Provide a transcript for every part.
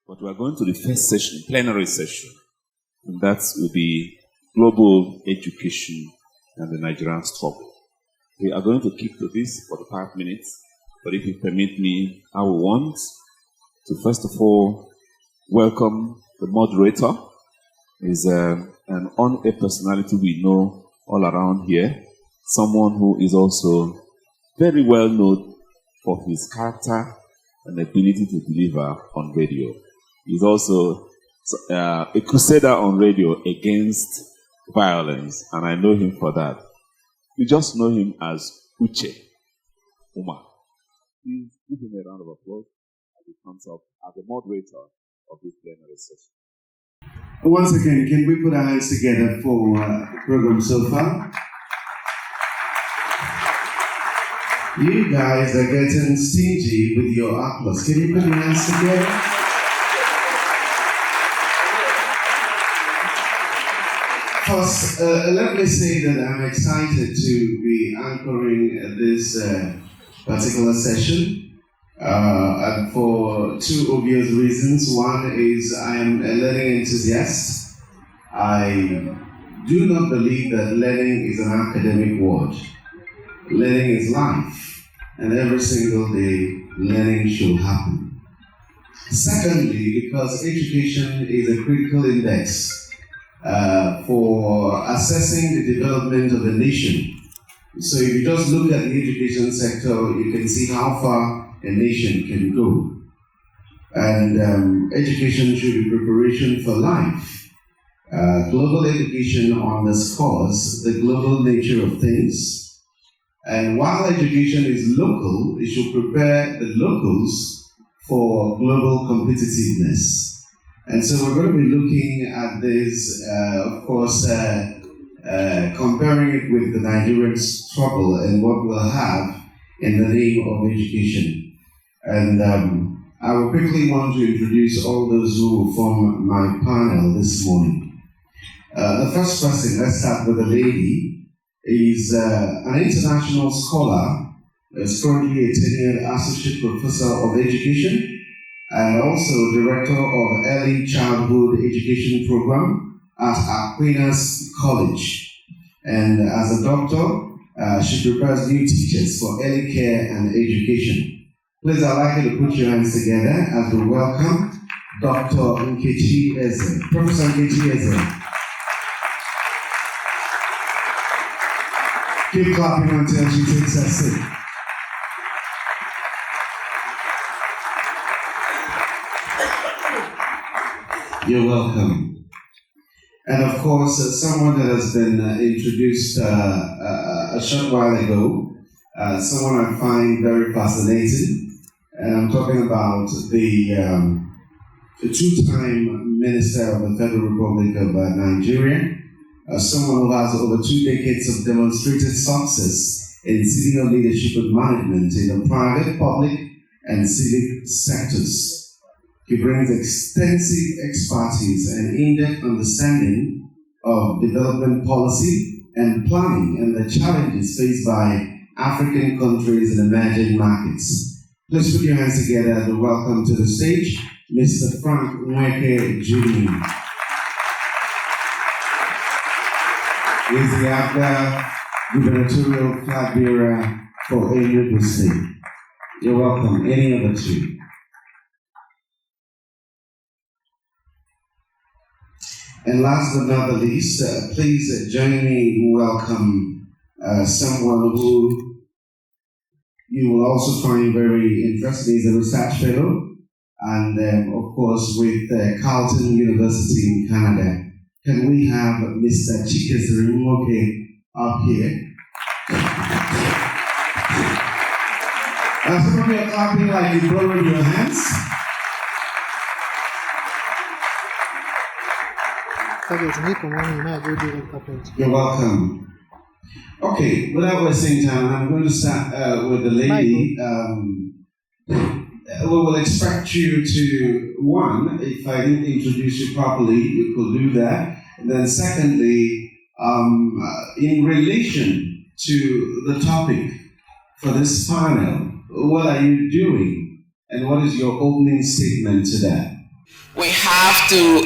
But we are going to the first session, plenary session, and that will be global education and the Nigerian struggle. We are going to keep to this for the 5 minutes, but if you permit me, I will want to first of all welcome the moderator. He's an on-air personality we know all around here, someone who is also very well known for his character and ability to deliver on radio. He's also a crusader on radio against violence, and I know him for that. We just know him as Uche Umar. Please give him a round of applause as he comes up as the moderator of this plenary session. Once again, can we put our hands together for the program so far? You guys are getting stingy with your applause. Can you put your hands together? First, let me say that I'm excited to be anchoring this particular session. And for two obvious reasons. One is I am a learning enthusiast. I do not believe that learning is an academic word. Learning is life, and every single day learning should happen. Secondly, because education is a critical index for assessing the development of a nation. So if you just look at the education sector, you can see how far a nation can go. And education should be preparation for life. Global education underscores the global nature of things. And while education is local, it should prepare the locals for global competitiveness. And so we're going to be looking at this, of course, comparing it with the Nigerian struggle and what we'll have in the name of education. And I will quickly want to introduce all those who will form my panel this morning. The first person, let's start with a lady, is an international scholar, is currently a tenured associate professor of education, and also director of early childhood education program at Aquinas College. And as a doctor, she prepares new teachers for early care and education. Please, I'd like you to put your hands together as we welcome Dr. Nkechi Eze. Professor Nkechi Eze. Keep clapping until she takes her seat. You're welcome. And of course, someone that has been introduced a short while ago, someone I find very fascinating. And I'm talking about the two-time Minister of the Federal Republic of Nigeria, someone who has over 2 decades of demonstrated success in senior leadership and management in the private, public, and civic sectors. He brings extensive expertise and in-depth understanding of development policy and planning and the challenges faced by African countries and emerging markets. Please put your hands together as we welcome to the stage Mr. Frank Nweke Jr. He's the ABDA gubernatorial flag bearer for Enugu State. You're welcome. Any of the two. And last but not the least, please join me in welcome someone who you will also find very interesting. He's a research fellow, and of course with Carleton University in Canada. Can we have Mr. Chikeze Rimoke up here? Some of you are clapping like you borrowed your hands. You're welcome. Okay, without wasting time, I'm going to start with the lady. We will expect you to, one, if I didn't introduce you properly, you could do that. And then secondly, in relation to the topic for this panel, what are you doing? And what is your opening statement to that? We have to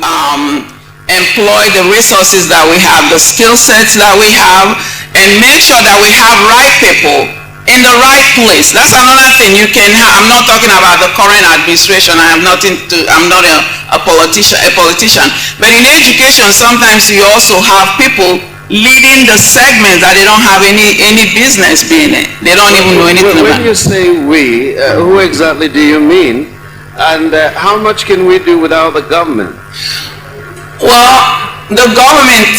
employ the resources that we have, the skill sets that we have, and make sure that we have right people in the right place. That's another thing you can have. I'm not talking about the current administration. I'm not a politician. But in education, sometimes you also have people leading the segments that they don't have any business being in. They don't even know anything about. When you say we, who exactly do you mean? And how much can we do without the government? Well, the government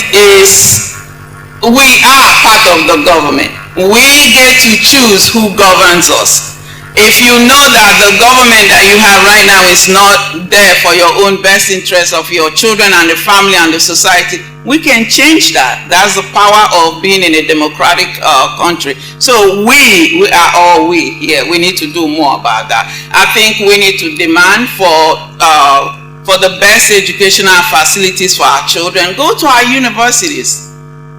we are part of the government. We get to choose who governs us. If you know that the government that you have right now is not there for your own best interest of your children and the family and the society, we can change that. That's the power of being in a democratic country. So we are all we. Yeah, we need to do more about that. I think we need to demand for the best educational facilities for our children. Go to our universities.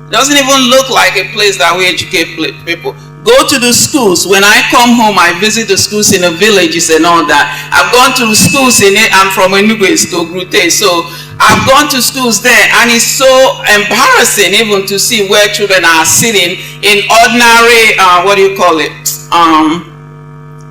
It doesn't even look like a place that we educate people. Go to the schools. When I come home, I visit the schools in the villages and all that. I've gone to the schools I'm from Enugu, to Grute. So I've gone to schools there, and it's so embarrassing even to see where children are sitting in ordinary,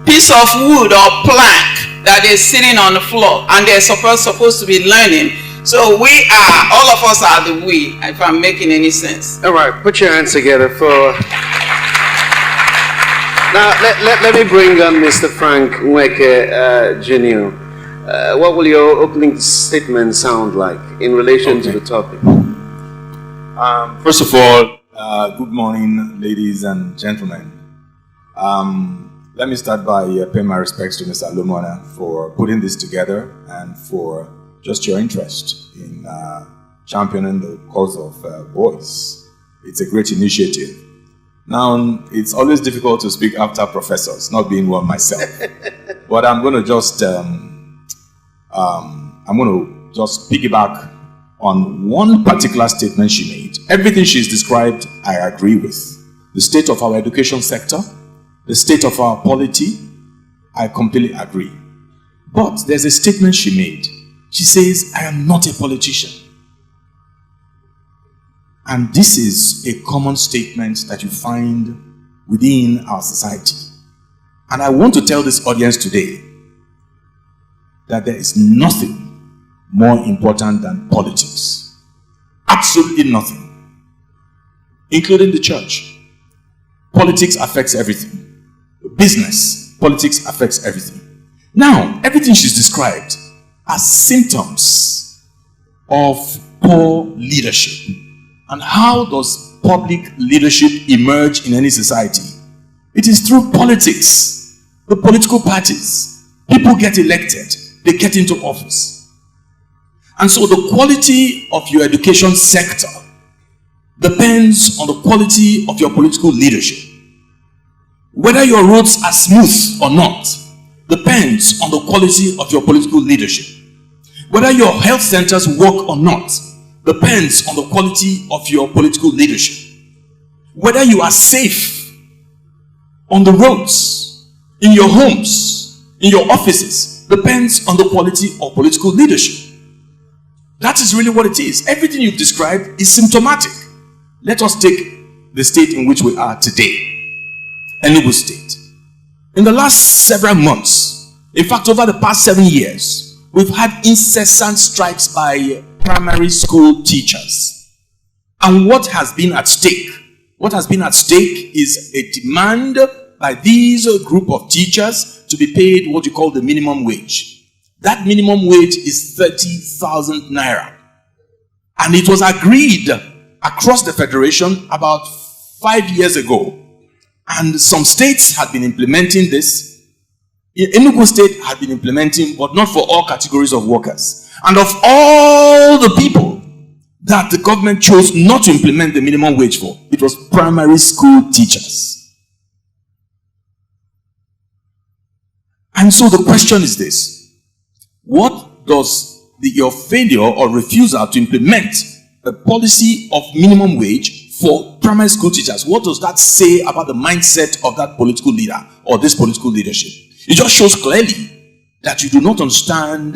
piece of wood or plank that they're sitting on the floor, and they're supposed to be learning. So all of us are the we, if I'm making any sense. All right, put your hands together for... Now, let me bring on Mr. Frank Nweke Jr. What will your opening statement sound like in relation to the topic? First of all, good morning, ladies and gentlemen. Let me start by paying my respects to Mr. Lumona for putting this together and for just your interest in championing the cause of boys. It's a great initiative. Now, it's always difficult to speak after professors, not being one myself. But I'm going to just piggyback on one particular statement she made. Everything she's described, I agree with. The state of our education sector, the state of our polity, I completely agree. But there's a statement she made. She says, I am not a politician. And this is a common statement that you find within our society. And I want to tell this audience today that there is nothing more important than politics. Absolutely nothing. Including the church. Politics affects everything. Business, politics affects everything. Now, everything she's described are symptoms of poor leadership. And how does public leadership emerge in any society? It is through politics. The political parties. People get elected. They get into office. And so the quality of your education sector depends on the quality of your political leadership. Whether your roads are smooth or not depends on the quality of your political leadership. Whether your health centers work or not depends on the quality of your political leadership. Whether you are safe on the roads, in your homes, in your offices, depends on the quality of political leadership. That is really what it is. Everything you've described is symptomatic. Let us take the state in which we are today, Enugu State. In the last several months, in fact over the past 7 years, we've had incessant strikes by primary school teachers. And what has been at stake? What has been at stake is a demand by these group of teachers to be paid what you call the minimum wage. That minimum wage is 30,000 naira. And it was agreed across the federation about 5 years ago. And some states had been implementing this. Enugu State had been implementing, but not for all categories of workers. And of all the people that the government chose not to implement the minimum wage for, it was primary school teachers. And so the question is this: what does your failure or refusal to implement a policy of minimum wage for primary school teachers, what does that say about the mindset of that political leader or this political leadership? It just shows clearly that you do not understand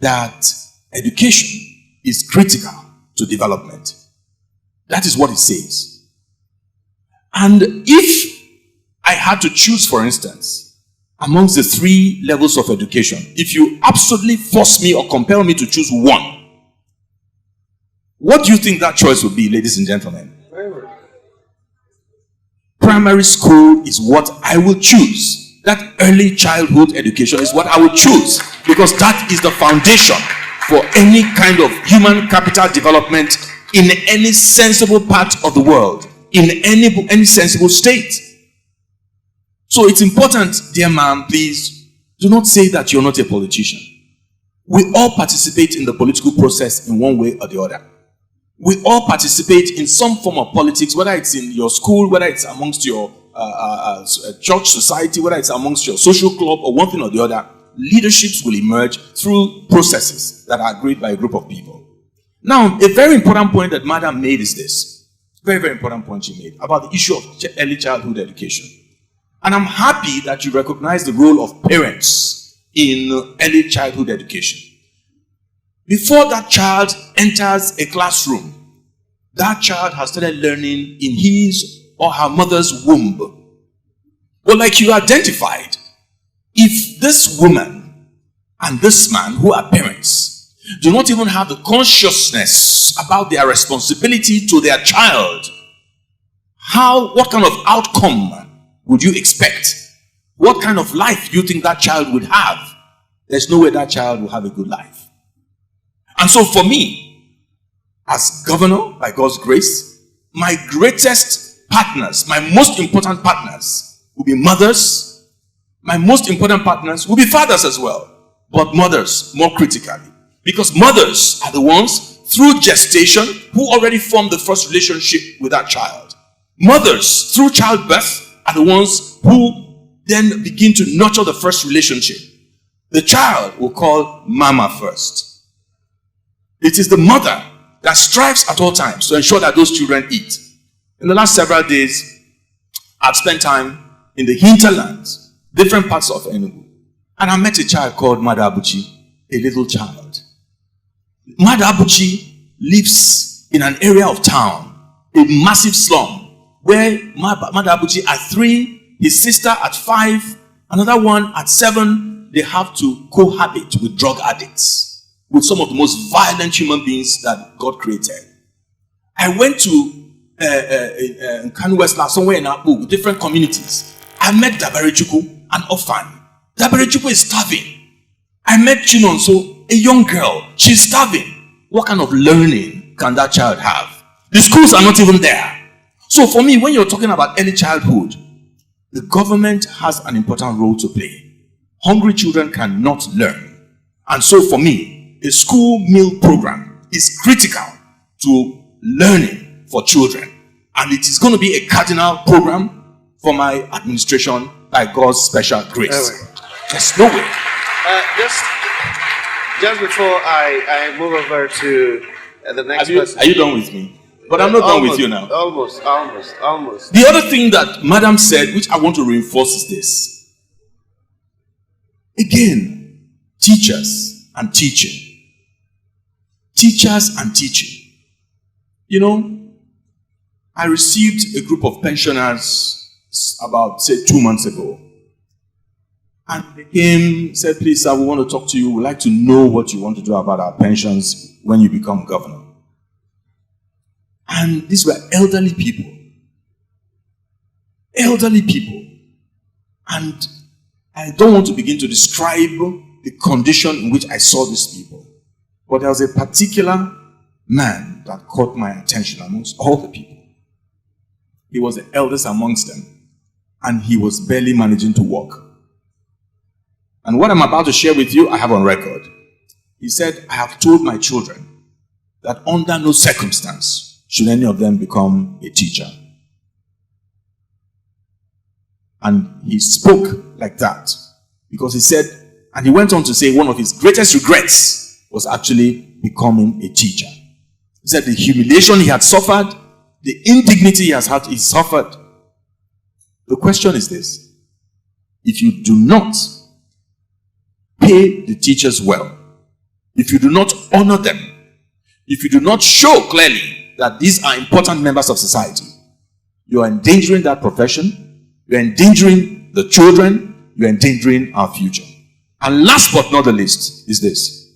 that education is critical to development. That is what it says. And if I had to choose, for instance, amongst the 3 levels of education, if you absolutely force me or compel me to choose one, what do you think that choice would be, ladies and gentlemen? Primary school is what I will choose. That early childhood education is what I will choose, because that is the foundation for any kind of human capital development in any sensible part of the world, in any sensible state. So it's important, dear ma'am, please do not say that you're not a politician. We all participate in the political process in one way or the other. We all participate in some form of politics, whether it's in your school, whether it's amongst your church society, whether it's amongst your social club or one thing or the other. Leaderships will emerge through processes that are agreed by a group of people. Now, a very important point that Madam made is this. Very, very important point she made about the issue of early childhood education. And I'm happy that you recognize the role of parents in early childhood education. Before that child enters a classroom, that child has started learning in his or her mother's womb. But like you identified, if this woman and this man, who are parents, do not even have the consciousness about their responsibility to their child, what kind of outcome would you expect? What kind of life do you think that child would have? There's no way that child will have a good life. And so for me, as governor, by God's grace, my greatest partners, my most important partners will be mothers. My most important partners will be fathers as well, but mothers more critically. Because mothers are the ones, through gestation, who already form the first relationship with that child. Mothers, through childbirth, are the ones who then begin to nurture the first relationship. The child will call mama first. It is the mother that strives at all times to ensure that those children eat. In the last several days, I've spent time in the hinterlands, different parts of Enugu, and I met a child called Madabuchi, a little child. Madabuchi lives in an area of town, a massive slum, where Madabuchi at 3, his sister at 5, another one at 7, they have to cohabit with drug addicts, with some of the most violent human beings that God created. I went to Kanu West, somewhere in Abu, with different communities. I met Dabarechuku, an orphan. Dabarechuku is starving. I met Chinonso, a young girl. She's starving. What kind of learning can that child have? The schools are not even there. So for me, when you're talking about early childhood, the government has an important role to play. Hungry children cannot learn. And so for me, a school meal program is critical to learning for children. And it is going to be a cardinal program for my administration by God's special grace. There's no way. Just before I move over to the next person. Are you done with me? But I'm not done with you now. Almost. The other thing that Madam said, which I want to reinforce, is this. Again, teachers and teaching. Teachers and teaching. You know, I received a group of pensioners about, say, 2 months ago. And they came, said, please, sir, we want to talk to you. We'd like to know what you want to do about our pensions when you become governor. And these were elderly people. Elderly people. And I don't want to begin to describe the condition in which I saw these people. But there was a particular man that caught my attention amongst all the people. He was the eldest amongst them, and he was barely managing to walk. And what I'm about to share with you, I have on record. He said, I have told my children that under no circumstance should any of them become a teacher. And he spoke like that because he said, and he went on to say one of his greatest regrets was actually becoming a teacher. He said the humiliation he had suffered, the indignity he suffered. The question is this: if you do not pay the teachers well, if you do not honor them, if you do not show clearly that these are important members of society, you are endangering that profession, you are endangering the children, you are endangering our future. And last but not the least is this: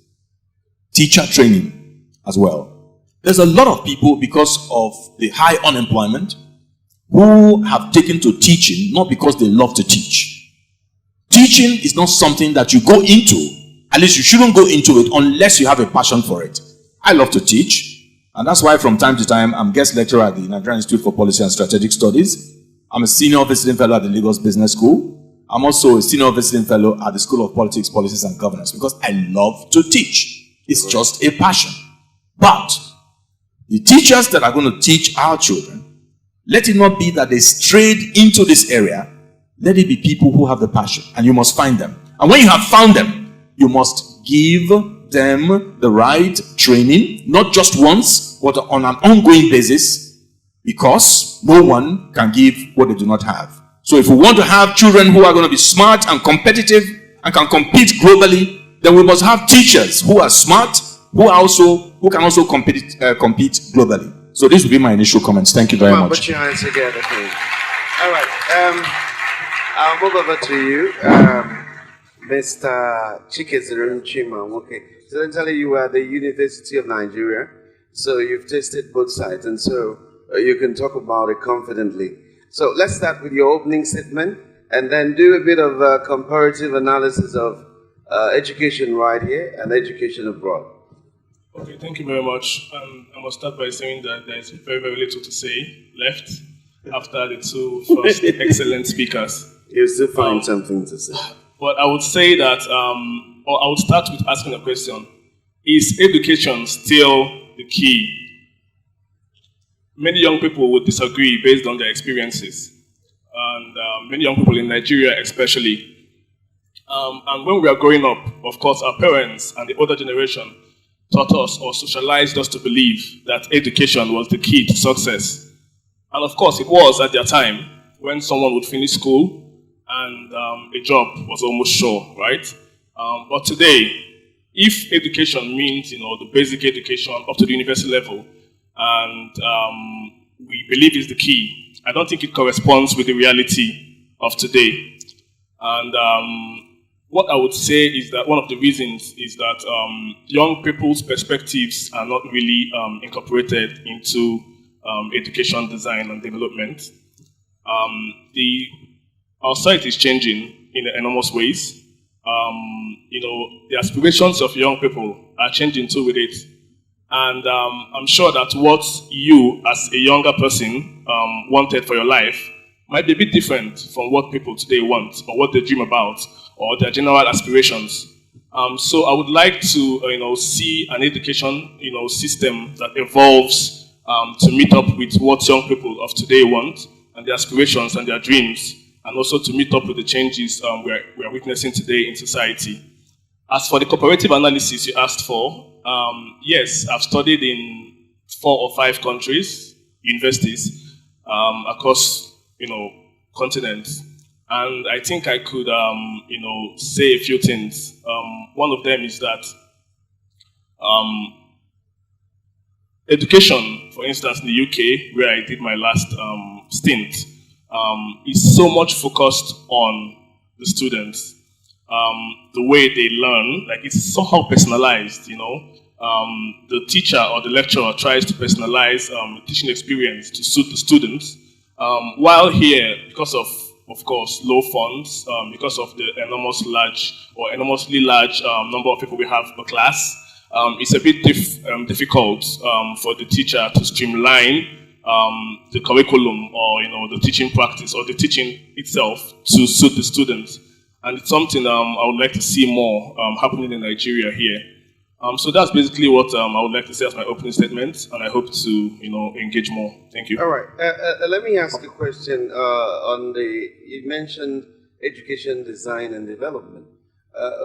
teacher training as well. There's a lot of people, because of the high unemployment, who have taken to teaching not because they love to teach. Teaching is not something that you go into. At least you shouldn't go into it unless you have a passion for it. I love to teach, and that's why from time to time I'm guest lecturer at the Nigerian Institute for Policy and Strategic Studies. I'm a senior visiting fellow at the Lagos Business School. I'm also a senior visiting fellow at the School of Politics, Policies and Governance, because I love to teach. It's just a passion. But the teachers that are going to teach our children, let it not be that they strayed into this area. Let it be people who have the passion, and you must find them. And when you have found them, you must give them the right training, not just once, but on an ongoing basis, because no one can give what they do not have. So if we want to have children who are going to be smart and competitive and can compete globally, then we must have teachers who are smart, who can also compete globally. So this will be my initial comments. Thank you very much. Put your hands together, please. All right. I'll move over to you, Mr. Chikezerun Chima. Okay. So essentially, you are at the University of Nigeria, so you've tested both sides, and so you can talk about it confidently. So let's start with your opening statement, and then do a bit of comparative analysis of education right here and education abroad. Okay, thank you very much. I must start by saying that there is very, very little to say left after the two first excellent speakers. You still find something to say. But I would say that, or I would start with asking a question. Is education still the key? Many young people would disagree based on their experiences. And many young people in Nigeria especially. And when we are growing up, of course, our parents and the older generation taught us or socialized us to believe that education was the key to success. And of course, it was at their time when someone would finish school and a job was almost sure, right? But today, if education means, the basic education up to the university level, and we believe is the key, I don't think it corresponds with the reality of today. And what I would say is that one of the reasons is that young people's perspectives are not really incorporated into education design and development. Our society is changing in enormous ways. The aspirations of young people are changing too with it. And I'm sure that what you, as a younger person, wanted for your life might be a bit different from what people today want, or what they dream about, or their general aspirations. So I would like to, see an education, system that evolves to meet up with what young people of today want, and their aspirations and their dreams, and also to meet up with the changes we are witnessing today in society. As for the comparative analysis you asked for, yes, I've studied in 4 or 5 countries, universities, across, continents. And I think I could, say a few things. One of them is that education, for instance, in the UK, where I did my last stint, is so much focused on the students. The way they learn, like it's somehow personalized, the teacher or the lecturer tries to personalize the teaching experience to suit the students. While here, because of course, low funds, because of the enormously large number of people we have per class, it's a bit difficult for the teacher to streamline the curriculum or the teaching practice or the teaching itself to suit the students. And it's something I would like to see more happening in Nigeria here. So that's basically what I would like to say as my opening statement, and I hope to engage more. Thank you. All right. Let me ask a question you mentioned education design and development.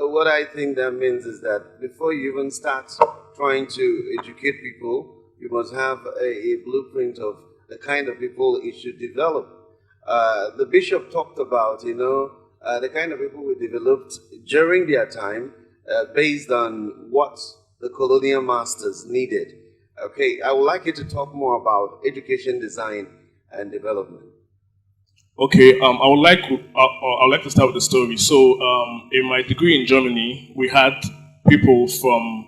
What I think that means is that before you even start trying to educate people, you must have a blueprint of the kind of people it should develop. The bishop talked about, the kind of people we developed during their time based on what the colonial masters needed. Okay, I would like you to talk more about education design and development. Okay, I would like to start with the story. So, in my degree in Germany, we had people from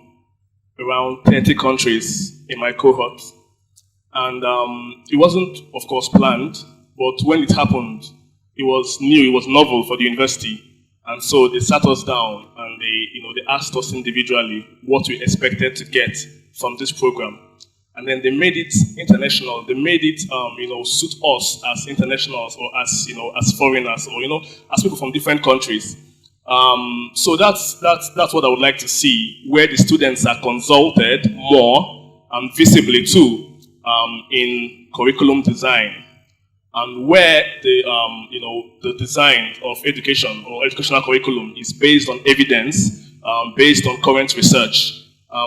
around 30 countries in my cohort, and it wasn't, of course, planned. But when it happened, it was new, it was novel for the university, and so they sat us down and they asked us individually what we expected to get from this program. And then they made it international. They made it, suit us as internationals or as foreigners or, as people from different countries. So that's what I would like to see, where the students are consulted more and visibly too in curriculum design, and where the design of education or educational curriculum is based on evidence, based on current research.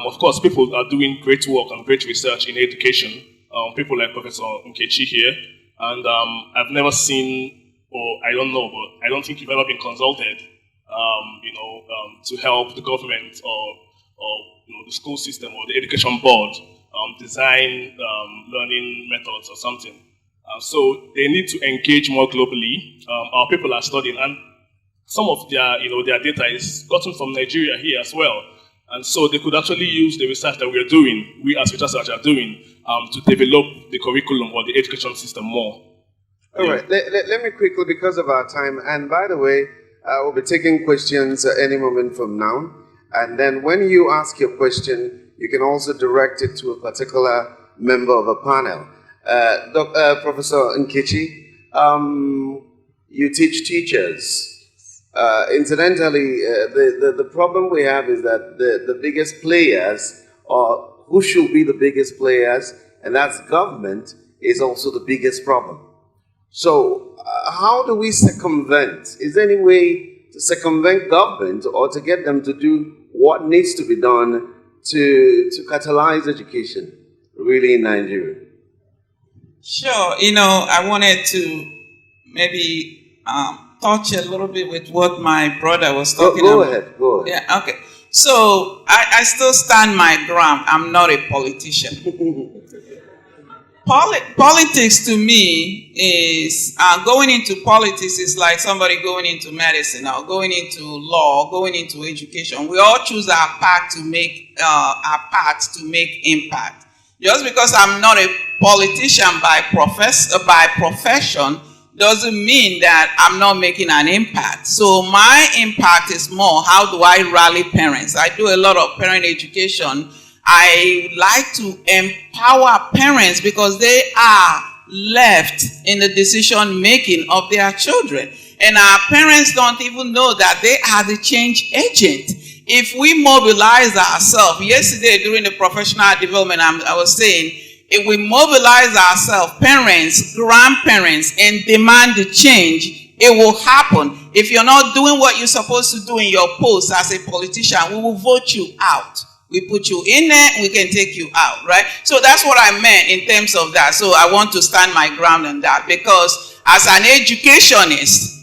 Of course, people are doing great work and great research in education. People like Professor Nkechi here, and I've never seen, or I don't know, but I don't think you've ever been consulted, to help the government or the school system or the education board design learning methods or something. So they need to engage more globally. Our people are studying, and some of their data is gotten from Nigeria here as well. And so they could actually use the research that we as researchers are doing, to develop the curriculum or the education system more. All right, let me quickly, because of our time, and by the way, I will be taking questions at any moment from now. And then when you ask your question, you can also direct it to a particular member of a panel. Professor Nkechi, you teach teachers. Incidentally, the problem we have is that the biggest players, or who should be the biggest players, and that's government, is also the biggest problem. So how do we circumvent? Is there any way to circumvent government or to get them to do what needs to be done to catalyze education really in Nigeria? Sure. I wanted to maybe touch a little bit with what my brother was talking about. Go ahead. Yeah, okay. So I still stand my ground. I'm not a politician. Politics to me is, going into politics is like somebody going into medicine or going into law, or going into education. We all choose our path to make impact. Just because I'm not a politician by profession doesn't mean that I'm not making an impact. So my impact is more, how do I rally parents? I do a lot of parent education. I like to empower parents because they are left in the decision making of their children. And our parents don't even know that they are the change agent. If we mobilize ourselves, yesterday during the professional development, I was saying, if we mobilize ourselves, parents, grandparents, and demand the change, it will happen. If you're not doing what you're supposed to do in your post as a politician, we will vote you out. We put you in there, we can take you out, right? So that's what I meant in terms of that. So I want to stand my ground on that, because as an educationist,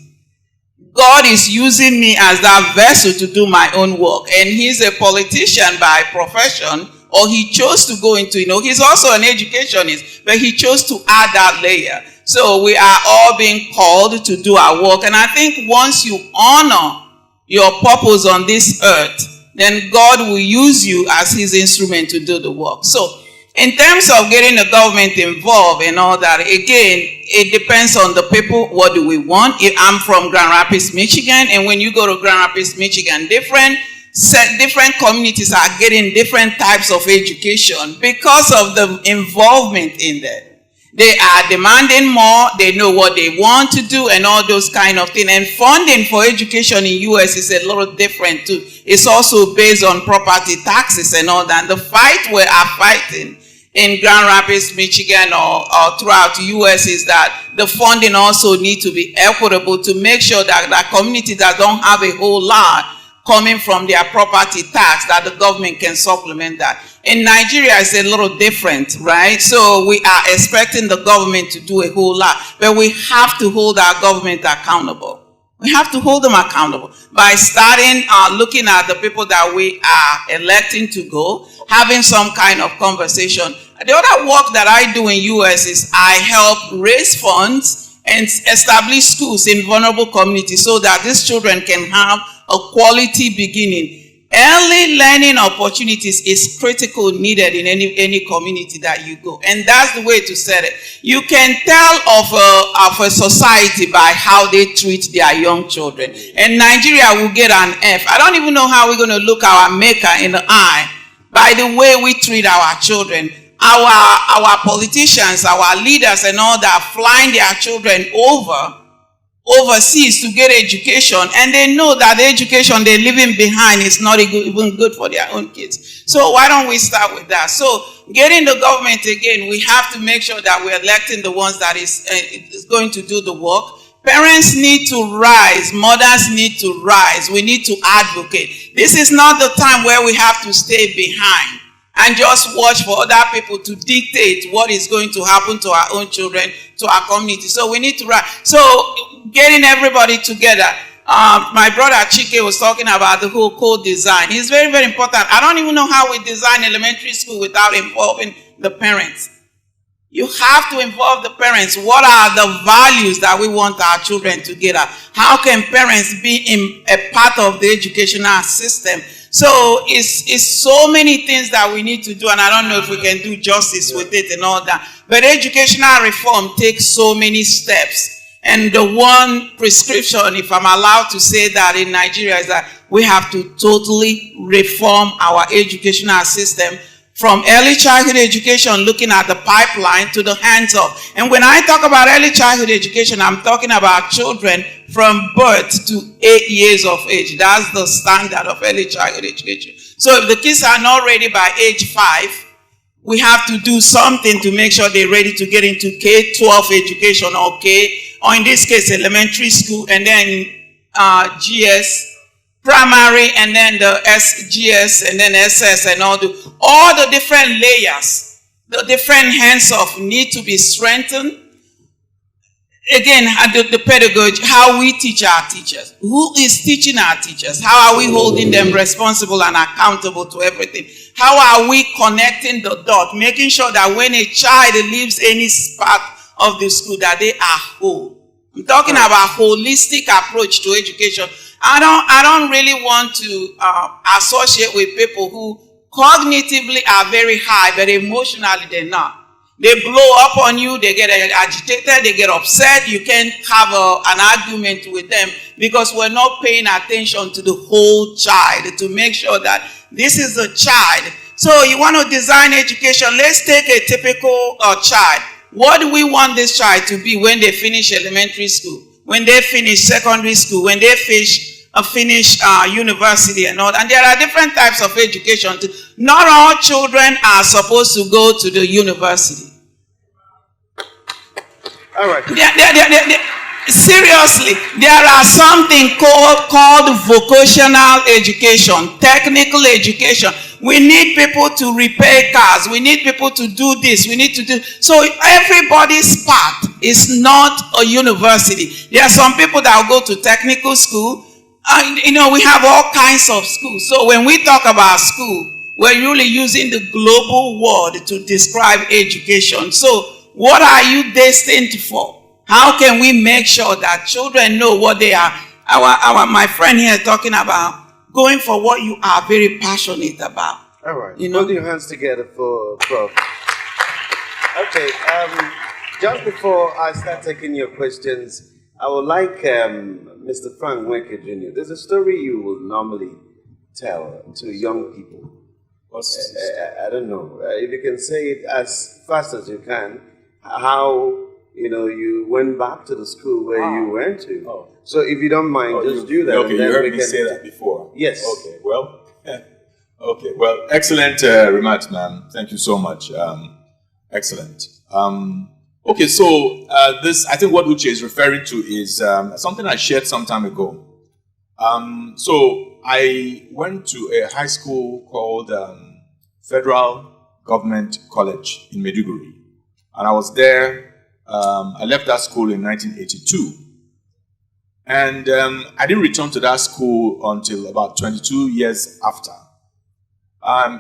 God is using me as that vessel to do my own work. And he's a politician by profession, or he chose to go into, he's also an educationist, but he chose to add that layer. So we are all being called to do our work. And I think once you honor your purpose on this earth, then God will use you as his instrument to do the work. So in terms of getting the government involved and all that, again, it depends on the people. What do we want? I'm from Grand Rapids, Michigan, and when you go to Grand Rapids, Michigan, different communities are getting different types of education because of the involvement in there. They are demanding more, they know what they want to do and all those kind of things. And funding for education in US is a little different too. It's also based on property taxes and all that. The fight we are fighting in Grand Rapids, Michigan, or throughout the US is that the funding also needs to be equitable to make sure that that community that don't have a whole lot coming from their property tax, that the government can supplement that. In Nigeria, it's a little different, right? So we are expecting the government to do a whole lot, but we have to hold our government accountable. We have to hold them accountable by starting looking at the people that we are electing to go, having some kind of conversation. The other work that I do in US is I help raise funds and establish schools in vulnerable communities so that these children can have a quality beginning. Early learning opportunities is critical, needed in any community that you go. And that's the way to set it. You can tell of a society by how they treat their young children. And Nigeria will get an F. I don't even know how we're going to look our maker in the eye by the way we treat our children. Our politicians, our leaders and all that flying their children overseas to get education, and they know that the education they're leaving behind is not even good for their own kids. So why don't we start with that? So getting the government again, we have to make sure that we're electing the ones that is going to do the work. Parents need to rise, mothers need to rise, we need to advocate. This is not the time where we have to stay behind and just watch for other people to dictate what is going to happen to our own children, to our community. So we need to rise. So getting everybody together. My brother Chike was talking about the whole code design. It's very, very important. I don't even know how we design elementary school without involving the parents. You have to involve the parents. What are the values that we want our children to get at? How can parents be a part of the educational system? So it's so many things that we need to do, and I don't know if we can do justice with it and all that. But educational reform takes so many steps. And the one prescription, if I'm allowed to say that in Nigeria, is that we have to totally reform our educational system from early childhood education, looking at the pipeline, to the hands-off. And when I talk about early childhood education, I'm talking about children from birth to 8 years of age. That's the standard of early childhood education. So if the kids are not ready by age 5, we have to do something to make sure they're ready to get into K-12 education, or in this case, elementary school, and then GS, primary, and then the SGS, and then SS, and all the different layers, the different hands-off need to be strengthened. Again, the pedagogy, how we teach our teachers. Who is teaching our teachers? How are we holding them responsible and accountable to everything? How are we connecting the dot, making sure that when a child leaves any part of the school, that they are whole? I'm talking about holistic approach to education. I don't really want to associate with people who cognitively are very high, but emotionally they're not. They blow up on you, they get agitated, they get upset. You can't have an argument with them because we're not paying attention to the whole child to make sure that this is a child. So you want to design education. Let's take a typical child. What do we want this child to be when they finish elementary school, when they finish secondary school, when they finish university and all? And there are different types of education. Not all children are supposed to go to the university. All right. Seriously, there are something called vocational education, technical education. We need people to repair cars. We need people to do this. We need to do. So everybody's path is not a university. There are some people that will go to technical school. We have all kinds of schools. So when we talk about school, we're really using the global word to describe education. So what are you destined for? How can we make sure that children know what they are? My friend here talking about going for what you are very passionate about. All right. Put your hands together for Prof. Okay. Just before I start taking your questions, I would like Mr. Frank Wenke Jr. There's a story you will normally tell to young people. I don't know. If you can say it as fast as you can, how you went back to the school where you went to. Oh. So if you don't mind, just do that. Okay, you heard me say that before. Yes. Okay, well, excellent remarks, ma'am. Thank you so much. Excellent. Okay, so this, I think what Uche is referring to is something I shared some time ago. So I went to a high school called Federal Government College in Maiduguri. And I was there, I left that school in 1982. And I didn't return to that school until about 22 years after.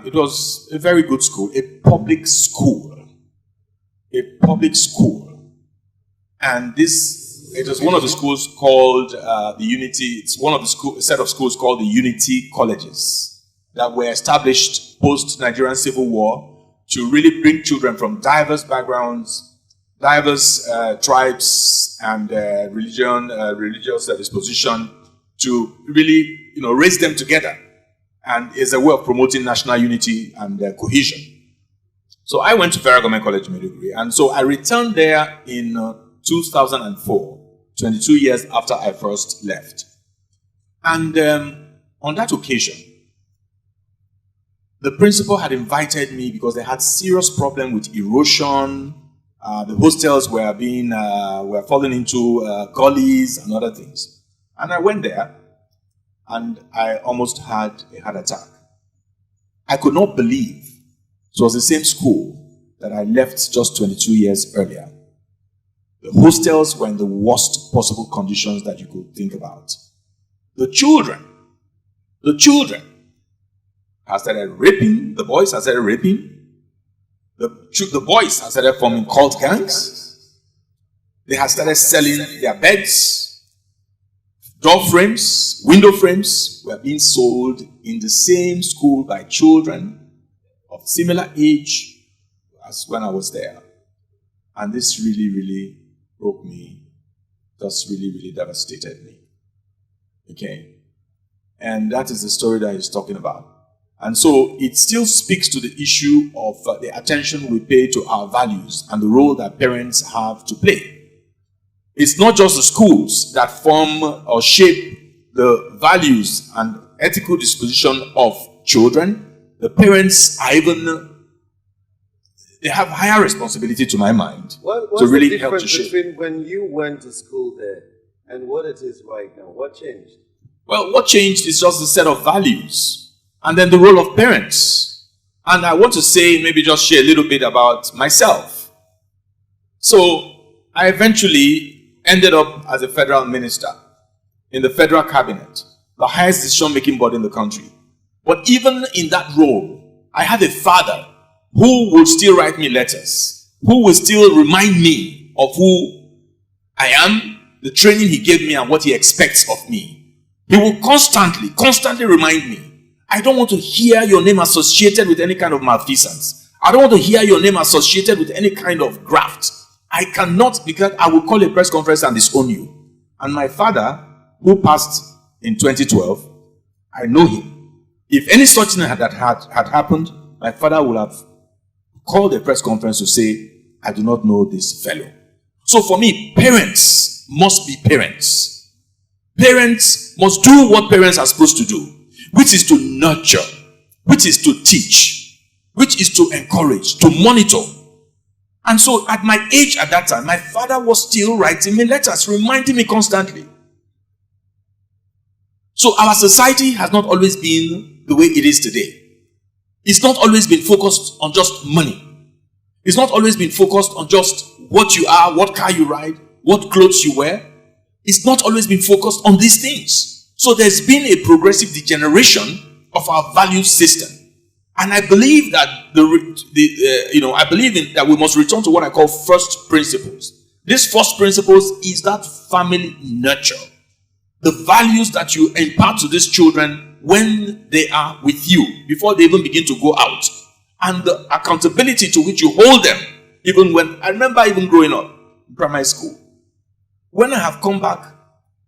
It was a very good school, a public school. And it was one of the schools called the Unity. It's one of the set of schools called the Unity Colleges that were established post-Nigerian Civil War to really bring children from diverse backgrounds, diverse tribes and religious disposition to really, raise them together. And is a way of promoting national unity and cohesion. So I went to Federal Government College, Maiduguri, and so I returned there in 2004, 22 years after I first left. And on that occasion, the principal had invited me because they had serious problem with erosion. The hostels were falling into gullies and other things. And I went there, and I almost had a heart attack. I could not believe it was the same school that I left just 22 years earlier. The hostels were in the worst possible conditions that you could think about. The children have started raping, the boys have started raping, the boys have started forming cult gangs, they have started selling their beds, door frames, window frames were being sold in the same school by children of similar age as when I was there. And this really, really broke me. Just really, really devastated me. Okay? And that is the story that he's talking about. And so it still speaks to the issue of the attention we pay to our values and the role that parents have to play. It's not just the schools that form or shape the values and ethical disposition of children. The parents are they have higher responsibility, to my mind, to really help to shape. What's the difference between when you went to school there and what it is right now? What changed? Well, what changed is just the set of values and then the role of parents. And I want to say, maybe just share a little bit about myself. So I eventually ended up as a federal minister in the federal cabinet, the highest decision-making body in the country. But even in that role, I had a father who would still write me letters, who would still remind me of who I am, the training he gave me and what he expects of me. He will constantly remind me, I don't want to hear your name associated with any kind of malfeasance. I don't want to hear your name associated with any kind of graft. I cannot, because I will call a press conference and disown you. And my father, who passed in 2012, I know him. If any such thing had happened, my father would have called a press conference to say, I do not know this fellow. So for me, parents must be parents. Parents must do what parents are supposed to do, which is to nurture, which is to teach, which is to encourage, to monitor. And so at my age at that time, my father was still writing me letters, reminding me constantly. So our society has not always been the way it is today. It's not always been focused on just money. It's not always been focused on just what you are, what car you ride, what clothes you wear. It's not always been focused on these things. So there's been a progressive degeneration of our value system. And I believe that that we must return to what I call first principles. This first principles is that family nurture. The values that you impart to these children when they are with you, before they even begin to go out. And the accountability to which you hold them, I remember even growing up in primary school. When I have come back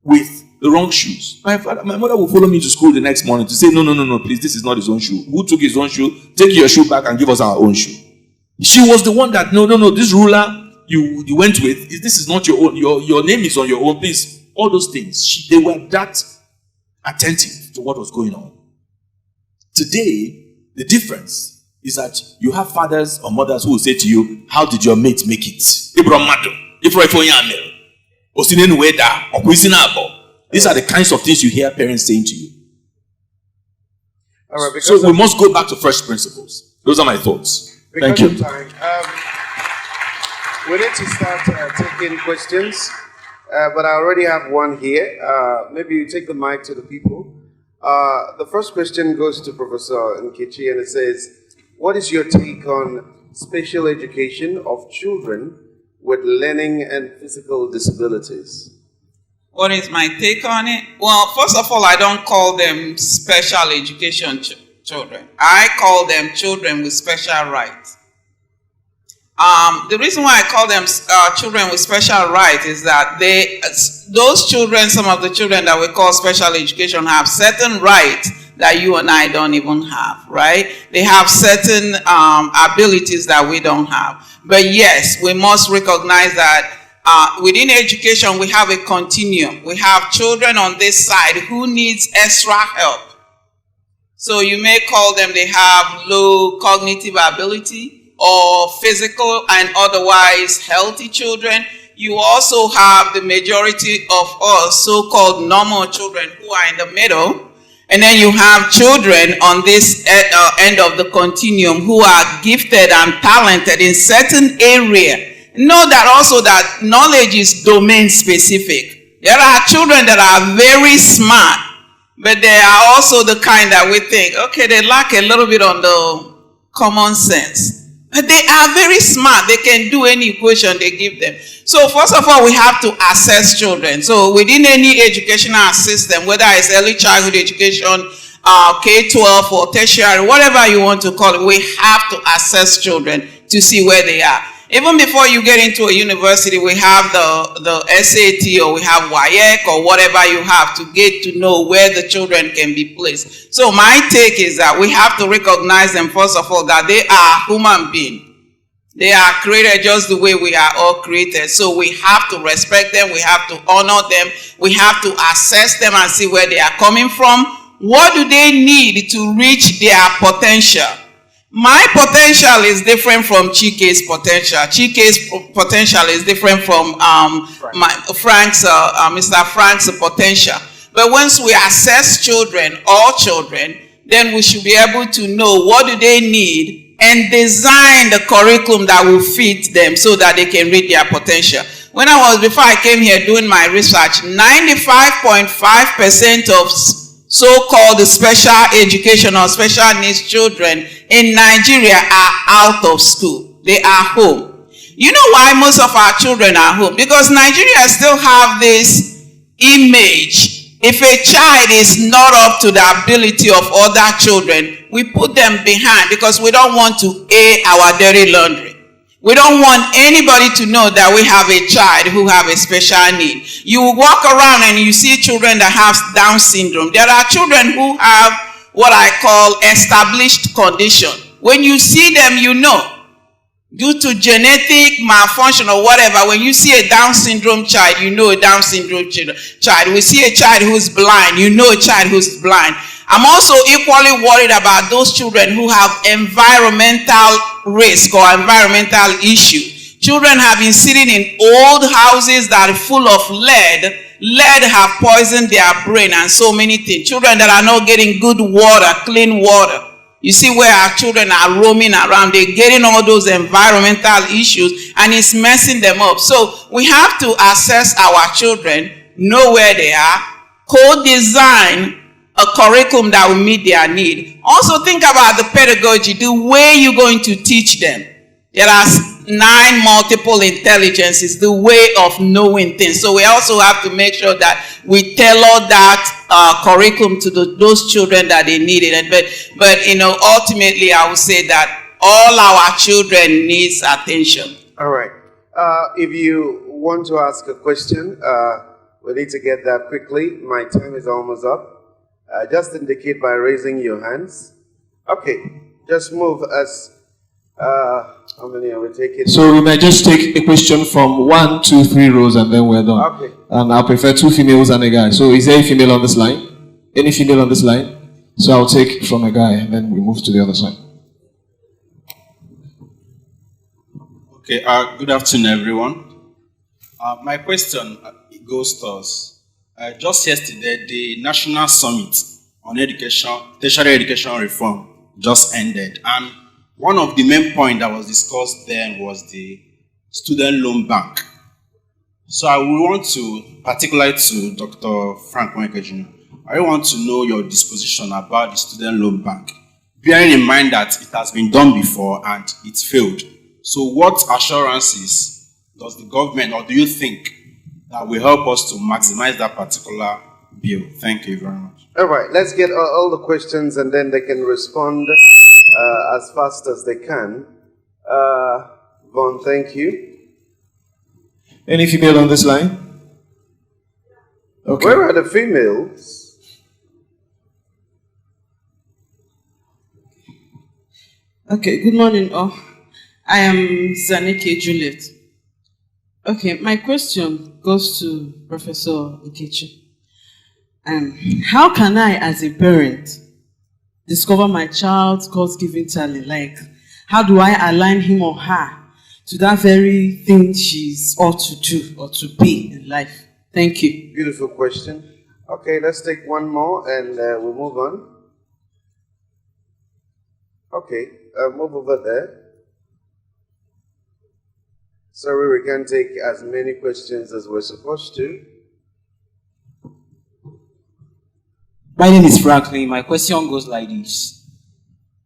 with the wrong shoes, my mother will follow me to school the next morning to say, no, please, this is not his own shoe. Who took his own shoe? Take your shoe back and give us our own shoe. She was the one that, no, this ruler you went with, this is not your own. Your name is on your own, please. All those things. They were that attentive to what was going on. Today, the difference is that you have fathers or mothers who will say to you, how did your mate make it? These are the kinds of things you hear parents saying to you. All right, so we must go back to first principles. Those are my thoughts. Thank you. We need to start taking questions. but I already have one here. Maybe you take the mic to the people. The first question goes to Professor Nkechi, and it says, what is your take on special education of children with learning and physical disabilities? What is my take on it? Well, first of all, I don't call them special education children. I call them children with special rights. The reason why I call them children with special rights is that those children, some of the children that we call special education, have certain rights that you and I don't even have, right? They have certain abilities that we don't have. But yes, we must recognize that within education, we have a continuum. We have children on this side who needs extra help. So you may call them, they have low cognitive ability or physical and otherwise healthy children. You also have the majority of us so-called normal children who are in the middle. And then you have children on this end of the continuum who are gifted and talented in certain area. Know that also that knowledge is domain specific. There are children that are very smart, but they are also the kind that we think, okay, they lack a little bit on the common sense. But they are very smart. They can do any equation they give them. So first of all, we have to assess children. So within any educational system, whether it's early childhood education, K-12 or tertiary, whatever you want to call it, we have to assess children to see where they are. Even before you get into a university, we have the SAT or we have WAEC or whatever you have to get to know where the children can be placed. So my take is that we have to recognize them, first of all, that they are human beings. They are created just the way we are all created. So we have to respect them. We have to honor them. We have to assess them and see where they are coming from. What do they need to reach their potential? My potential is different from Chike's potential. Chike's potential is different from Mr. Frank's potential. But once we assess children, all children, then we should be able to know what do they need and design the curriculum that will fit them so that they can reach their potential. Before I came here doing my research, 95.5% of so-called special education or special needs children in Nigeria are out of school. They are home. You know why most of our children are home? Because Nigeria still have this image. If a child is not up to the ability of other children, we put them behind because we don't want to air our dirty laundry. We don't want anybody to know that we have a child who have a special need. You walk around and you see children that have Down syndrome. There are children who have what I call established condition. When you see them, you know. Due to genetic malfunction or whatever, when you see a Down syndrome child, you know a Down syndrome child. We see a child who's blind, you know a child who's blind. I'm also equally worried about those children who have environmental risk or environmental issue. Children have been sitting in old houses that are full of lead. Lead have poisoned their brain and so many things. Children that are not getting good water, clean water. You see where our children are roaming around, they're getting all those environmental issues and it's messing them up. So we have to assess our children, know where they are, co-design a curriculum that will meet their need. Also think about the pedagogy, the way you're going to teach them. There are 9 multiple intelligences, the way of knowing things. So we also have to make sure that we tailor that curriculum to those children that they need it. But ultimately I would say that all our children needs attention. All right. If you want to ask a question, we need to get that quickly. My time is almost up. Just indicate by raising your hands. Okay, just move as, how many are we taking? So we might just take a question from 1, 2, 3 rows and then we're done. Okay. And I prefer 2 females and a guy. So is there a female on this line? Any female on this line? So I'll take from a guy and then we move to the other side. Okay, good afternoon everyone. My question goes to us. Just yesterday, the National Summit on tertiary education reform just ended. And one of the main points that was discussed then was the student loan bank. So I will want to, particularly to Dr. Frank Jr., I want to know your disposition about the student loan bank, bearing in mind that it has been done before and it failed. So what assurances does the government, or do you think, that will help us to maximize that particular bill? Thank you very much. All right, let's get all the questions and then they can respond as fast as they can. Vaughn, thank you. Any female on this line? Okay. Where are the females? Okay, good morning all. I am Zaneke Juliet. Okay, my question goes to Professor Nkechi. How can I, as a parent, discover my child's God-given talent? Like, how do I align him or her to that very thing she's ought to do or to be in life? Thank you. Beautiful question. Okay, let's take one more and we'll move on. Okay, move over there. Sorry, we can't take as many questions as we're supposed to. My name is Franklin. My question goes like this.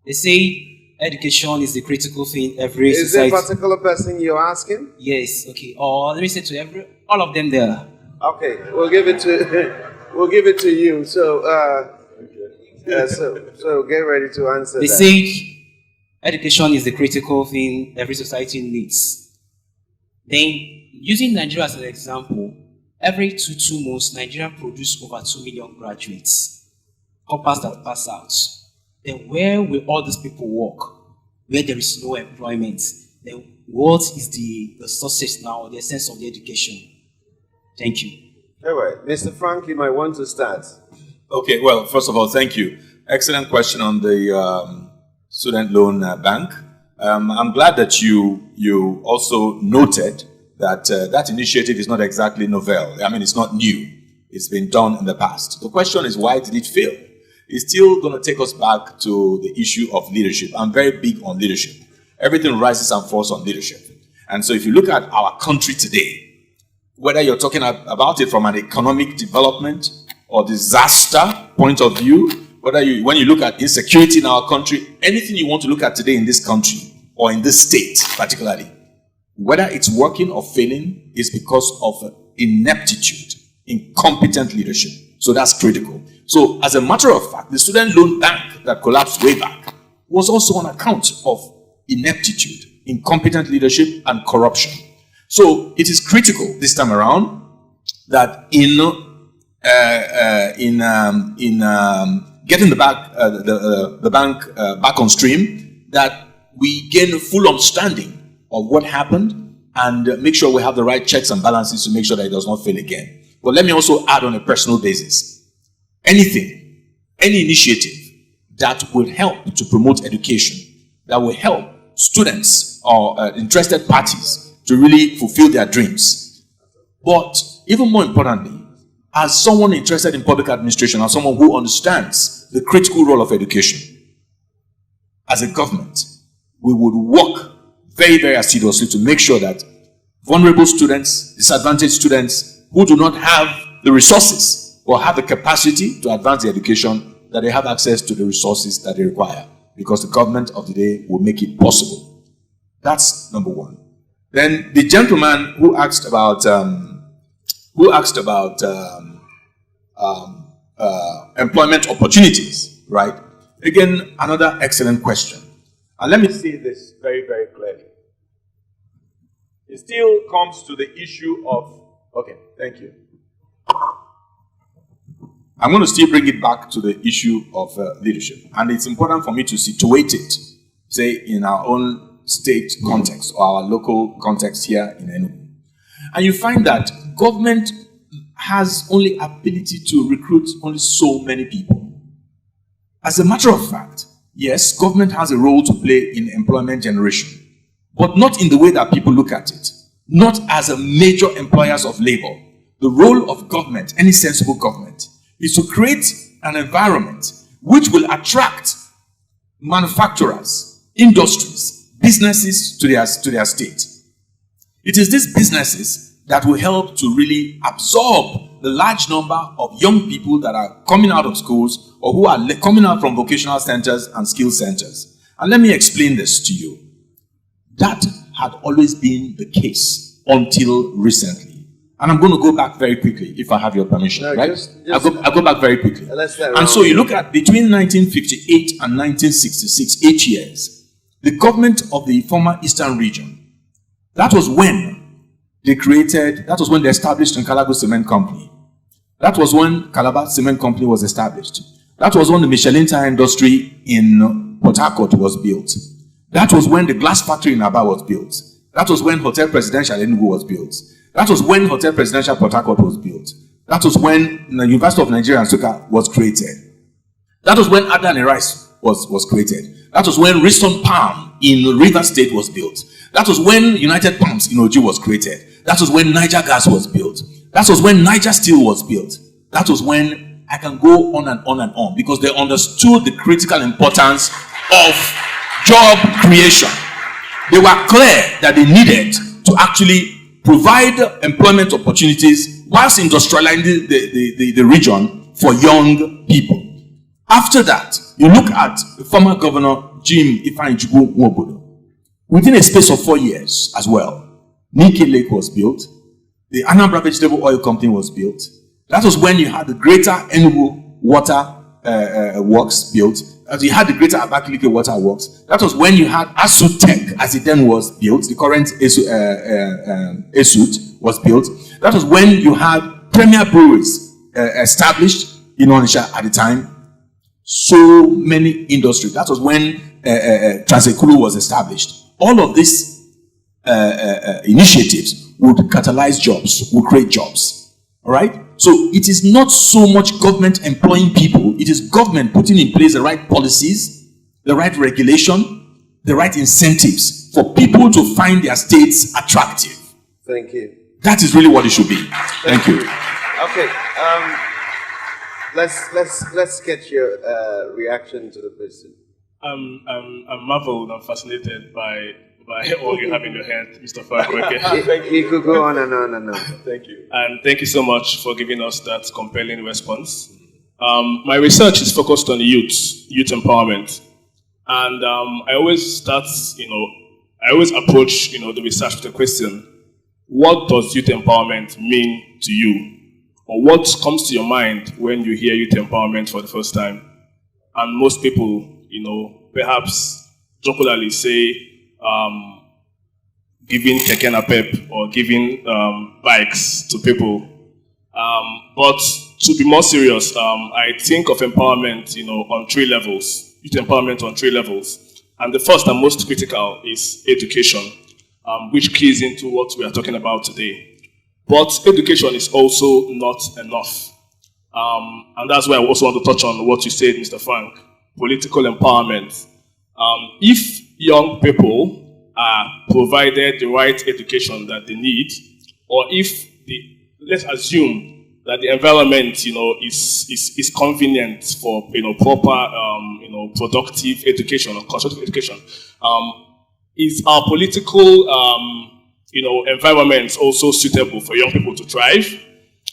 They say education is the critical thing every society. Is there a particular person you're asking? Yes, okay. Or let me say to all of them there. Okay, we'll give it to you. So so get ready to answer They that. say education is the critical thing every society needs. Then, using Nigeria as an example, every 2 months, Nigeria produces over 2 million graduates. Coppers that pass out. Then where will all these people work? Where there is no employment. Then what is the sources now, the essence of the education? Thank you. All right, Mr. Frank, you might want to start. Okay, well, first of all, thank you. Excellent question on the student loan bank. I'm glad that you also noted that that initiative is not exactly novel. I mean, it's not new. It's been done in the past. The question is, why did it fail? It's still going to take us back to the issue of leadership. I'm very big on leadership. Everything rises and falls on leadership. And so if you look at our country today, whether you're talking about it from an economic development or disaster point of view, when you look at insecurity in our country, anything you want to look at today in this country or in this state particularly, whether it's working or failing is because of ineptitude, incompetent leadership. So that's critical. So as a matter of fact, the student loan bank that collapsed way back was also on account of ineptitude, incompetent leadership, and corruption. So it is critical this time around that in getting the bank back on stream, that we gain a full understanding of what happened and make sure we have the right checks and balances to make sure that it does not fail again. But let me also add on a personal basis. Anything, any initiative that will help to promote education, that will help students or interested parties to really fulfill their dreams. But even more importantly, as someone interested in public administration, as someone who understands the critical role of education, as a government, we would work very, very assiduously to make sure that vulnerable students, disadvantaged students who do not have the resources or have the capacity to advance their education, that they have access to the resources that they require, because the government of the day will make it possible. That's number one. Then the gentleman who asked about employment opportunities, right? Again, another excellent question. And let me see this very, very clearly. It still comes to the issue of, okay, thank you. I'm going to still bring it back to the issue of leadership. And it's important for me to situate it, say, in our own state context or our local context here in Enugu. And you find that government has only ability to recruit only so many people. As a matter of fact, yes, government has a role to play in employment generation, but not in the way that people look at it. Not as a major employers of labor. The role of government, any sensible government, is to create an environment which will attract manufacturers, industries, businesses to their state. It is these businesses that will help to really absorb the large number of young people that are coming out of schools or who are coming out from vocational centers and skill centers. And let me explain this to you. That had always been the case until recently. And I'm going to go back very quickly, if I have your permission, no, right? I'll go back very quickly. And so you look at between 1958 and 1966, 8 years, the government of the former Eastern region, that was when they established Nkalago Cement Company. That was when Calabar Cement Company was established. That was when the Michelin tire industry in Port Harcourt was built. That was when the glass factory in Aba was built. That was when Hotel Presidential Enugu was built. That was when Hotel Presidential Port Harcourt was built. That was when the University of Nigeria Nsukka was created. That was when Adani Rice was created. That was when Riston Palm in Rivers State was built. That was when United Palms in Oji was created. That was when Niger Gas was built. That was when Niger Steel was built. That was when I can go on and on and on, because they understood the critical importance of job creation. They were clear that they needed to actually provide employment opportunities whilst industrializing the region for young people. After that, you look at the former governor, Jim Ifeanyi Nwobodo. Within a space of 4 years as well, Nike Lake was built. The Anambra Vegetable Oil Company was built. That was when you had the Greater Enugu Water Works built. As you had the Greater Abakaliki Water Works. That was when you had Asut Tech, as it then was built. The current Asut was built. That was when you had Premier Breweries established in Onitsha at the time. So many industries. That was when Transekulu was established. All of these initiatives would catalyze jobs, would create jobs. All right? So it is not so much government employing people, it is government putting in place the right policies, the right regulation, the right incentives for people to find their states attractive. Thank you. That is really what it should be. Thank you. Okay. Let's get your reaction to the question. I'm marveled and fascinated by all you have in your hand, Mr. Farquhar. He could go on and on and on. Thank you. And thank you so much for giving us that compelling response. My research is focused on youth empowerment. And I always approach, the research with the question, what does youth empowerment mean to you? Or what comes to your mind when you hear youth empowerment for the first time? And most people, perhaps jocularly say, giving keke napep or giving bikes to people. But to be more serious, I think of empowerment, on 3 levels. Youth empowerment on 3 levels. And the first and most critical is education, which keys into what we are talking about today. But education is also not enough. And that's why I also want to touch on what you said, Mr. Frank, political empowerment. If young people are provided the right education that they need, or if let's assume that the environment, is convenient for, proper, productive education or constructive education, is our political, environment also suitable for young people to thrive?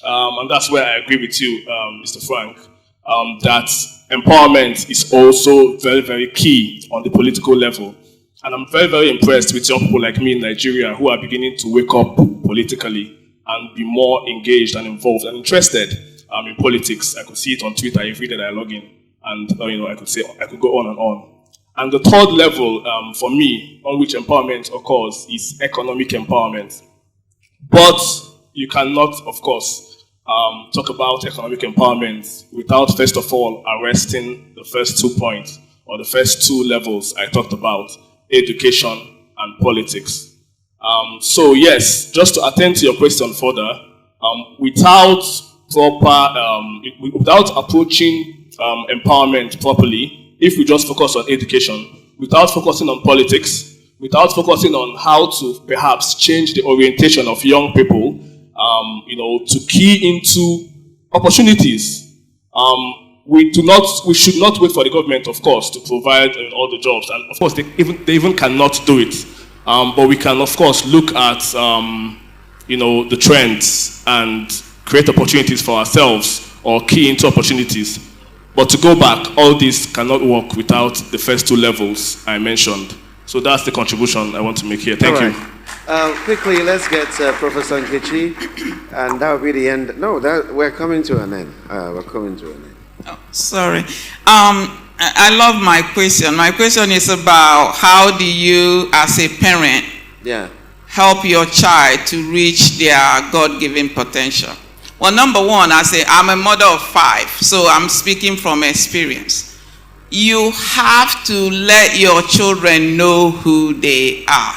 And that's where I agree with you, Mr. Frank, that empowerment is also very, very key on the political level. And I'm very, very impressed with young people like me in Nigeria who are beginning to wake up politically and be more engaged and involved and interested in politics. I could see it on Twitter every day that I log in, and I could go on and on. And the third level for me on which empowerment occurs is economic empowerment. But you cannot, of course, talk about economic empowerment without first of all arresting the first 2 points or the first 2 levels I talked about, education and politics. So yes, just to attend to your question further, without approaching empowerment properly, if we just focus on education, without focusing on politics, without focusing on how to perhaps change the orientation of young people, to key into opportunities, we should not wait for the government, of course, to provide all the jobs. And of course, they even cannot do it. But we can, of course, look at, the trends and create opportunities for ourselves or key into opportunities. But to go back, all this cannot work without the first two levels I mentioned. So that's the contribution I want to make here. Thank you. Quickly, let's get Professor Nkechi, and that will be the end. No, we're coming to an end. We're coming to an end. Oh, sorry. I love my question. My question is about how do you, as a parent, help your child to reach their God-given potential? Well, number one, I'm a mother of 5, so I'm speaking from experience. You have to let your children know who they are.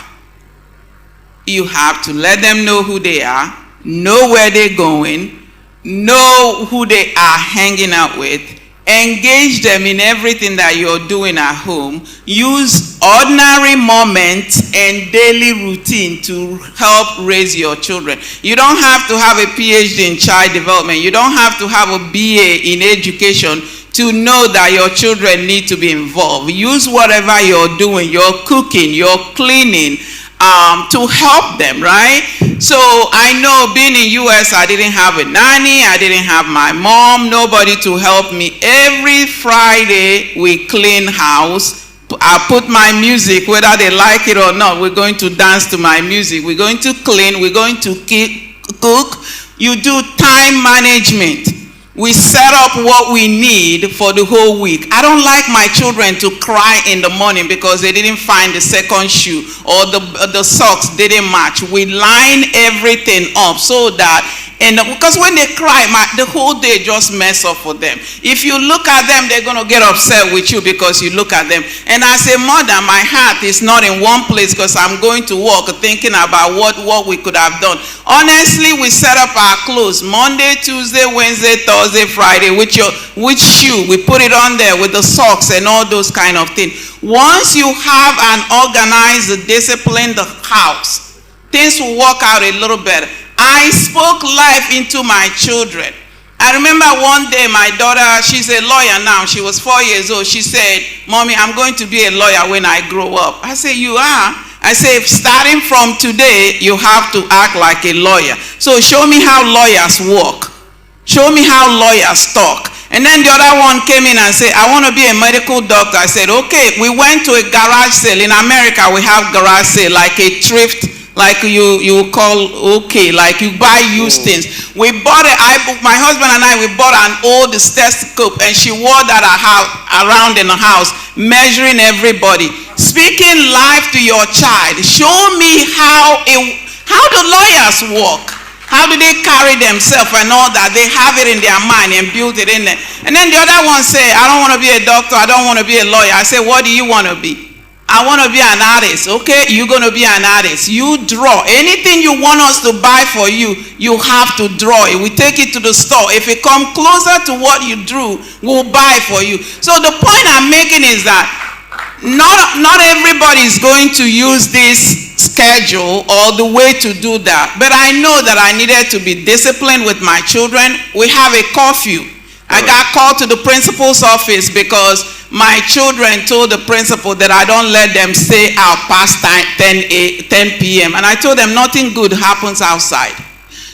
You have to let them know who they are, know where they're going, know who they are hanging out with, engage them in everything that you're doing at home, use ordinary moments and daily routine to help raise your children. You don't have to have a PhD in child development. You don't have to have a BA in education to know that your children need to be involved. Use whatever you're doing, you're cooking, you're cleaning, to help them, right? So I know being in US, I didn't have a nanny, I didn't have my mom, nobody to help me. Every Friday we clean house. I put my music, whether they like it or not, we're going to dance to my music. We're going to clean, we're going to cook. You do time management. We set up what we need for the whole week. I don't like my children to cry in the morning because they didn't find the second shoe or the socks didn't match. We line everything up so that, because when they cry, the whole day just mess up for them. If you look at them, they're going to get upset with you because you look at them. And as a mother, my heart is not in one place because I'm going to work thinking about what we could have done. Honestly, we set up our clothes Monday, Tuesday, Wednesday, Thursday, Friday, which shoe, we put it on there with the socks and all those kind of things. Once you have an organized, disciplined house, things will work out a little better. I spoke life into my children. I remember one day my daughter, she's a lawyer now, she was 4 years old. She said, "Mommy, I'm going to be a lawyer when I grow up." I said, "You are?" I said, "Starting from today, you have to act like a lawyer. So show me how lawyers work. Show me how lawyers talk." And then the other one came in and said, "I want to be a medical doctor." I said, "Okay." We went to a garage sale. In America, we have garage sale, like a thrift, like you call, like you buy used things. We bought it. My husband and I, we bought an old stethoscope, and she wore that around in the house, measuring everybody. Speaking life to your child. Show me how the lawyers work. How do they carry themselves and all that? They have it in their mind and build it in there. And then the other one say, "I don't want to be a doctor. I don't want to be a lawyer." I say, "What do you want to be?" "I want to be an artist." "Okay, you're going to be an artist. You draw. Anything you want us to buy for you, you have to draw it. We take it to the store. If it comes closer to what you drew, we'll buy for you." So the point I'm making is that not everybody is going to use this schedule or the way to do that. But I know that I needed to be disciplined with my children. We have a curfew. I got called to the principal's office because my children told the principal that I don't let them stay out past 10 p.m. And I told them nothing good happens outside.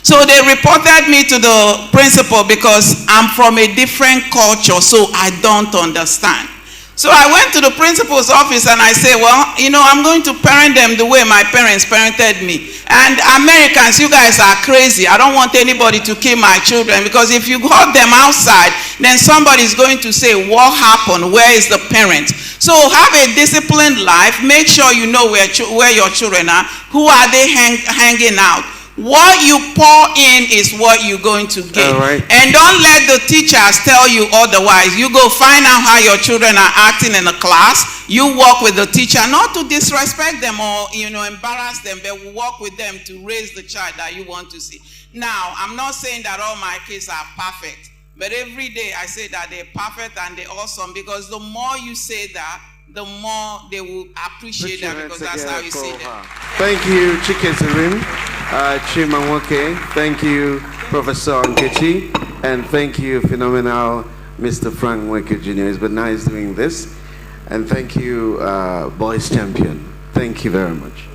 So they reported me to the principal because I'm from a different culture, so I don't understand. So I went to the principal's office and I said, "Well, I'm going to parent them the way my parents parented me. And Americans, you guys are crazy. I don't want anybody to kill my children because if you got them outside, then somebody's going to say, 'What happened? Where is the parent?' So have a disciplined life. Make sure you know where your children are. Who are they hanging out? What you pour in is what you're going to get. Right. And don't let the teachers tell you otherwise. You go find out how your children are acting in the class. You work with the teacher, not to disrespect them or embarrass them, but work with them to raise the child that you want to see. Now, I'm not saying that all my kids are perfect, but every day I say that they're perfect and they're awesome, because the more you say that, the more they will appreciate that, because that's how you see them. Thank you, Chikezirim, Chimanwoke. Thank you, Professor Nkechi. And thank you, phenomenal Mr. Frank Nweke Jr. It's been nice doing this. And thank you, Boys Champion. Thank you very much.